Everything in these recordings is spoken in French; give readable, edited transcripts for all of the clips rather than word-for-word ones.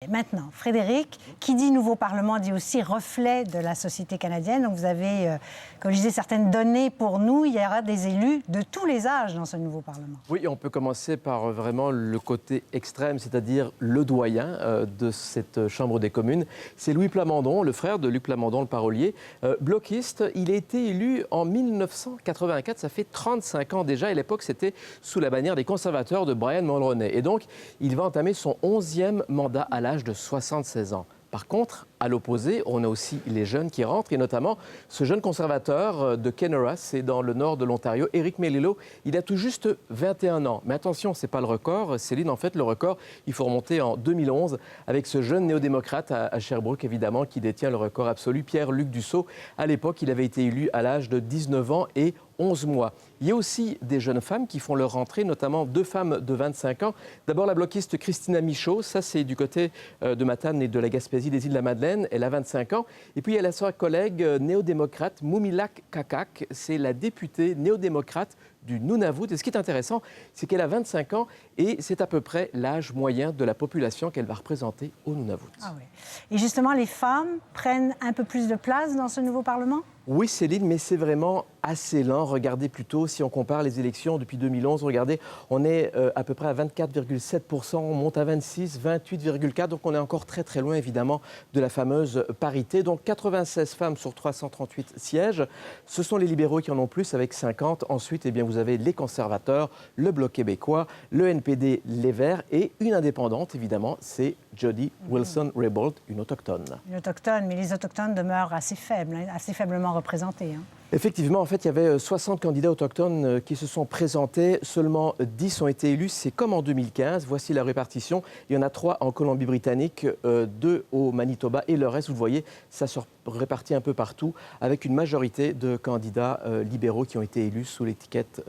Et maintenant, Frédéric, qui dit nouveau Parlement dit aussi reflet de la société canadienne. Donc vous avez, comme je disais, certaines données pour nous. Il y aura des élus de tous les âges dans ce nouveau Parlement. Oui, on peut commencer par vraiment le côté extrême, c'est-à-dire le doyen de cette Chambre des communes. C'est Louis Plamondon, le frère de Luc Plamondon, le parolier, bloquiste. Il a été élu en 1984, ça fait 35 ans déjà. Et à l'époque, c'était sous la bannière des conservateurs de Brian Mulroney. Et donc, il va entamer son 11e mandat à l'âge de 76 ans. Par contre, à l'opposé, on a aussi les jeunes qui rentrent, et notamment ce jeune conservateur de Kenora, c'est dans le nord de l'Ontario, Éric Melillo. Il a tout juste 21 ans. Mais attention, ce n'est pas le record. Céline, en fait, le record, il faut remonter en 2011 avec ce jeune néo-démocrate à Sherbrooke, évidemment, qui détient le record absolu, Pierre-Luc Dussault. À l'époque, il avait été élu à l'âge de 19 ans et 11 mois. Il y a aussi des jeunes femmes qui font leur rentrée, notamment 2 femmes de 25 ans. D'abord, la bloquiste Christina Michaud, ça c'est du côté de Matane et de la Gaspésie, des îles-de-la-Madeleine. Elle a 25 ans. Et puis, il y a la sœur collègue néo-démocrate Moumilak Kakak. C'est la députée néo-démocrate du Nunavut. Et ce qui est intéressant, c'est qu'elle a 25 ans et c'est à peu près l'âge moyen de la population qu'elle va représenter au Nunavut. Ah oui. Et justement, les femmes prennent un peu plus de place dans ce nouveau Parlement ? Oui, Céline, mais c'est vraiment assez lent. Regardez plutôt, si on compare les élections depuis 2011, regardez, on est à peu près à 24,7%, on monte à 26, 28,4%, donc on est encore très très loin évidemment de la fameuse parité. Donc 96 femmes sur 338 sièges. Ce sont les libéraux qui en ont plus avec 50. Ensuite, eh bien, vous avez les conservateurs, le Bloc québécois, le NPD, les Verts et une indépendante évidemment, c'est Jody Wilson-Raybould, une autochtone. Une autochtone, mais les autochtones demeurent assez faibles, assez faiblement représentés. Effectivement, en fait, il y avait 60 candidats autochtones qui se sont présentés. Seulement 10 ont été élus. C'est comme en 2015. Voici la répartition. Il y en a 3 en Colombie-Britannique, 2 au Manitoba et le reste, vous le voyez, ça se répartit un peu partout avec une majorité de candidats libéraux qui ont été élus sous l'étiquette,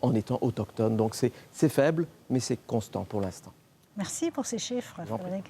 en étant autochtones. Donc c'est faible, mais c'est constant pour l'instant. Merci pour ces chiffres, Frédéric.